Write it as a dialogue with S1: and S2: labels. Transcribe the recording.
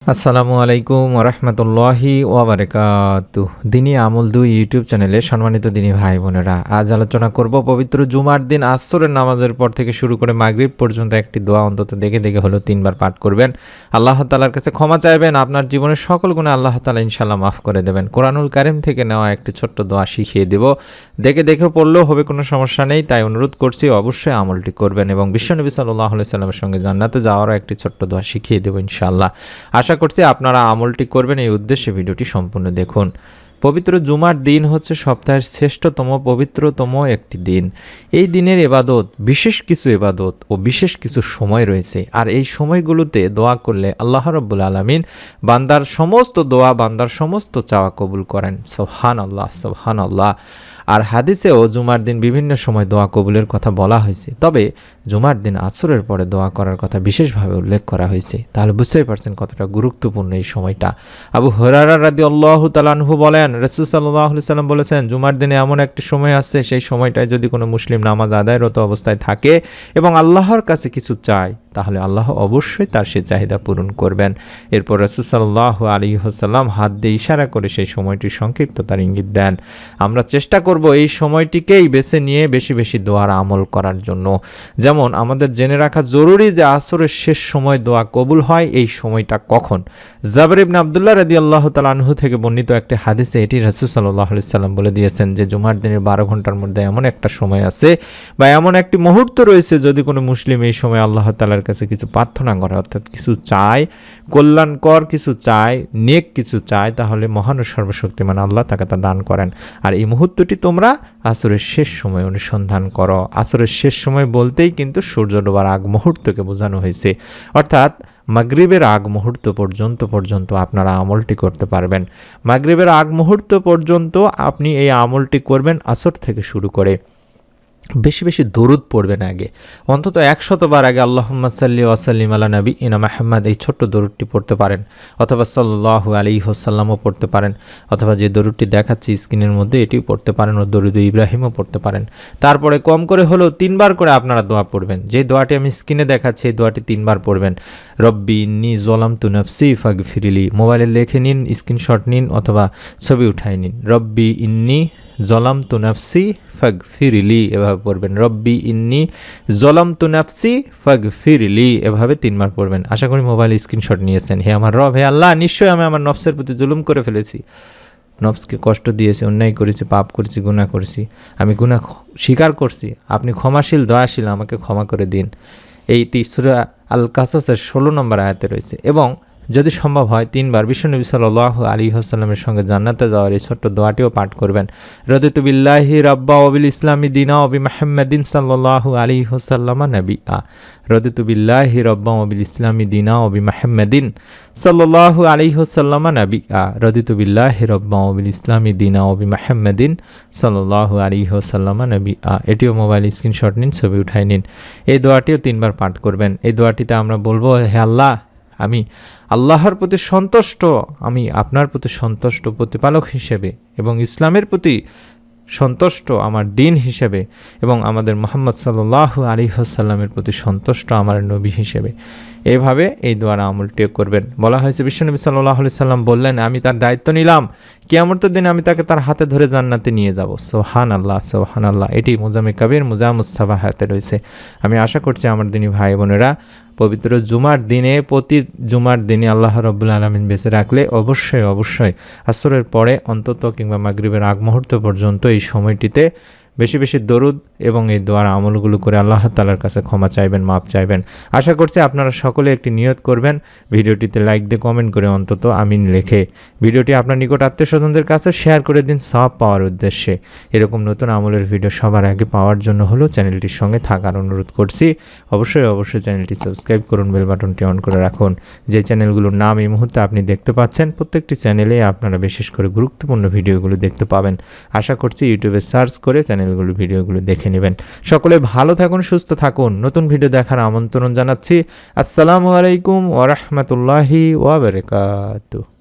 S1: আসসালামু আলাইকুম ওরহমতুল্লাহি ওয়াবারাকাতুহ। দিনী আমল 2 ইউটিউব চ্যানেলে সম্মানিত দিনী ভাই বোনেরা, আজ আলোচনা করব পবিত্র জুমার দিন আসরের নামাজের পর থেকে শুরু করে মাগরিব পর্যন্ত একটি দোয়া অন্তত দেখে হলো 3 বার পাঠ করবেন। আল্লাহ তাআলার কাছে ক্ষমা চাইবেন, আপনার জীবনের সকল গুনাহ আল্লাহ তাআলা ইনশাআল্লাহ মাফ করে দেবেন। কোরআনুল কারীম থেকে নেওয়া একটি ছোট্ট দোয়া শিখিয়ে দেব, দেখে পড়লেও হবে, কোনো সমস্যা নেই। তাই অনুরোধ করছি অবশ্যই আমলটি করবেন এবং বিশ্বনবী সাল্লাল্লাহু আলাইহি সাল্লামের সঙ্গে জান্নাতে যাওয়ারও একটি ছোট্ট দোয়া শিখিয়ে দেব ইনশাআল্লাহ। আশা করছি আপনারা আমলটি করবেন, এই উদ্দেশ্যে ভিডিওটি সম্পূর্ণ দেখুন। পবিত্র জুমার দিন হচ্ছে সপ্তাহের শ্রেষ্ঠতম পবিত্রতম একটি দিন। এই দিনের ইবাদত, বিশেষ কিছু ইবাদত ও বিশেষ কিছু সময় রয়েছে, আর এই সময়গুলোতে দোয়া করলে আল্লাহ রাব্বুল আলামিন বান্দার সমস্ত দোয়া, বান্দার সমস্ত চাওয়া কবুল করেন। সুবহানাল্লাহ, সুবহানাল্লাহ। আর হাদিসেও জুমার দিন বিভিন্ন সময় দোয়া কবুলের কথা বলা হয়েছে, তবে জুমার দিন আসরের পরে দোয়া করার কথা বিশেষভাবে উল্লেখ করা হয়েছে। তাহলে বুঝতেই পারছেন কতটা গুরুত্বপূর্ণ এই সময়টা। আবু হুরায়রা রাদিয়াল্লাহু তাআলা আনহু বলেন, রাসূল সাল্লাল্লাহু আলাইহি সাল্লাম বলেছেন, জুমার দিনে এমন একটি সময় আছে, সেই সময়টায় যদি কোনো মুসলিম নামাজ আদায়রত অবস্থায় থাকে এবং আল্লাহর কাছে কিছু চায়, তাহলে আল্লাহ অবশ্যই তার সে চাহিদা পূরণ করবেন। এরপর রাসূল সাল্লাল্লাহু আলাইহি ওয়াসাল্লাম হাত দিয়ে ইশারা করে সেই সময়টির সংক্ষিপ্ততার ইঙ্গিত দেন। আমরা চেষ্টা করব এই সময়টিকেই বেছে নিয়ে বেশি বেশি দোয়ার আমল করার জন্য। যেমন আমাদের জেনে রাখা জরুরি যে আসরের শেষ সময় দোয়া কবুল হয় এই সময়টা কখন। জাবের ইবনে আব্দুল্লাহ রাদিয়াল্লাহু তাআলা আনহু থেকে বর্ণিত একটি হাদিসে এটি রাসূল সাল্লাল্লাহু আলাইহি সাল্লাম বলে দিয়েছেন যে জুমার দিনের 12 ঘন্টার মধ্যে এমন একটা সময় আছে বা এমন একটি মুহূর্ত রয়েছে, যদি কোনো মুসলিম এই সময় আল্লাহ তাআলার কাছে কিছু প্রার্থনা করে, অর্থাৎ কিছু চায়, কল্যাণকর কিছু চায়, নেক কিছু চায়, তাহলে মহান ও সর্বশক্তিমান আল্লাহ তাকে তা দান করেন। আর এই মুহূর্তটি তোমরা আসরের শেষ সময় অনুসন্ধান করো। আসরের শেষ সময় বলতেই কিন্তু সূর্য ডোবার আগ মুহূর্তকে বোঝানো হয়েছে, অর্থাৎ মাগরিবের আগ মুহূর্ত পর্যন্ত আপনারা আমলটি করতে পারবেন। মাগরিবের আগ মুহূর্ত পর্যন্ত আপনি এই আমলটি করবেন। আসর থেকে শুরু করে বেশি বেশি দরুদ পড়বেন, আগে অন্তত 100 বার আগে আল্লাহুম্মা সাল্লি ওয়া সাল্লিম আলা নাবিয়িনা মুহাম্মাদ এই ছোট্ট দরুদটি পড়তে পারেন, অথবা সাল্লাল্লাহু আলাইহি ওয়াসাল্লামও পড়তে পারেন, অথবা যে দরুদটি দেখাচ্ছি স্ক্রিনের মধ্যে এটিও পড়তে পারেন, ও দরুদ ইব্রাহিমও পড়তে পারেন। তারপরে কম করে হলেও 3 বার করে আপনারা দোয়া পড়বেন। যে দোয়াটি আমি স্ক্রিনে দেখাচ্ছি এই দোয়াটি 3 বার পড়বেন। রব্বি ইন্নী যালামতু নাফসি ফাগফিরলি, মোবাইলে লিখে নিন, স্ক্রিনশট নিন অথবা ছবি উঠাই নিন। রব্বি ইন্নী জলামতু নাফসি ফাগফিরলি, এভাবে পড়বেন। রব্বি ইন্নী জলামতু নাফসি ফাগফিরলি, এভাবে 3 বার পড়বেন। আশা করি মোবাইল স্ক্রিনশট নিয়েছেন। হে আমার রব, হে আল্লাহ, নিশ্চয়ই আমি আমার নফসের প্রতি জুলুম করে ফেলেছি, নফসকে কষ্ট দিয়েছি, অন্যায় করেছি, পাপ করেছি, গুনাহ করেছি। আমি গুনাহ স্বীকার করছি, আপনি ক্ষমাশীল, দয়াশীল, আমাকে ক্ষমা করে দিন। এইটি সূরা আল কাসাসের 16 নম্বর আয়াতে রয়েছে। এবং যদি সম্ভব হয় 3 বার বিশ্বনবী সাল্লাল্লাহু আলাইহি ওয়াসাল্লামের সঙ্গে জান্নাতে যাওয়ার এই ছোট্ট দোয়াটিও পাঠ করবেন। রাদিতু বিল্লাহি রাব্বা ওয়া বিল ইসলামি দীনা ওয়া বিমুহাম্মাদিন সাল্লাল্লাহু আলাইহি ওয়াসাল্লাম নাবিয়্যা। রাদিতু বিল্লাহি রাব্বা ওয়া বিল ইসলামি দীনা ওয়া বিমুহাম্মাদিন সাল্লাল্লাহু আলাইহি ওয়াসাল্লাম নাবিয়্যা। রাদিতু বিল্লাহি রাব্বা ওয়া বিল ইসলামি দীনা ওয়া বিমুহাম্মাদিন সাল্লাল্লাহু আলাইহি ওয়াসাল্লাম নাবিয়্যা। এটিও মোবাইল স্ক্রিনশট নিন, ছবি উঠাই নিন। এই দোয়াটিও 3 বার পাঠ করবেন। এই দোয়াটিতে আমরা বলবো, হে আল্লাহ, আমি আল্লাহর প্রতি সন্তুষ্ট, আমি আপনার প্রতি সন্তুষ্ট প্রতিপালক হিসেবে এবং ইসলামের প্রতি সন্তুষ্ট আমার দিন হিসেবে এবং আমাদের মুহাম্মদ সাল্লাল্লাহু আলাইহি ওয়াসাল্লামের প্রতি সন্তুষ্ট আমার নবী হিসেবে। এইভাবে এই দোয়ার আমলটিও করবেন। বলা হয়েছে বিশ্বনবী সাল্লাল্লাহু আলাইহি সাল্লাম বললেন, আমি তার দায়িত্ব নিলাম, কিয়ামতের দিন আমি তাকে তার হাতে ধরে জান্নাতে নিয়ে যাব। সুবহানাল্লাহ, সুবহানাল্লাহ। এটি মুজাম্মি কাবির মুজামুস সাবাহাতে রয়েছে। আমি আশা করছি আমার দিনী ভাই বোনেরা পবিত্র জুমার দিনে, প্রতি জুমার দিনে আল্লাহ রাব্বুল আলামিন বেঁচে রাখলে অবশ্যই আসরের পরে অন্তত কিংবা মাগরিবের আগ মুহূর্ত পর্যন্ত এই সময়টিতে বেশি বেশি দরুদ এবং এই দোয়ার আমলগুলো করে আল্লাহ তাআলার কাছে ক্ষমা চাইবেন, মাপ চাইবেন। আশা করছি আপনারা সকলে একটি নিয়ত করবেন, ভিডিওটিতে লাইক দিয়ে কমেন্ট করে অন্তত আমিন লিখে ভিডিওটি আপনার নিকট আত্মীয়স্বজনদের কাছে শেয়ার করে দিন সওয়াব পাওয়ার উদ্দেশ্যে। এরকম নতুন আমলের ভিডিও সবার আগে পাওয়ার জন্য হলো চ্যানেলটির সঙ্গে থাকার অনুরোধ করছি। অবশ্যই চ্যানেলটি সাবস্ক্রাইব করুন, বেল বাটনটি অন করে রাখুন। যে চ্যানেলগুলোর নাম এই মুহূর্তে আপনি দেখতে পাচ্ছেন, প্রত্যেকটি চ্যানেলে আপনারা বিশেষ করে গুরুত্বপূর্ণ ভিডিওগুলো দেখতে পাবেন। আশা করছি ইউটিউবে সার্চ করে ভিডিওগুলো দেখে নেবেন। সকলে ভালো থাকুন, সুস্থ থাকুন। নতুন ভিডিও দেখার আমন্ত্রণ জানাচ্ছি। আসসালামু আলাইকুম ওয়া রাহমাতুল্লাহি ওয়া বারাকাতুহু।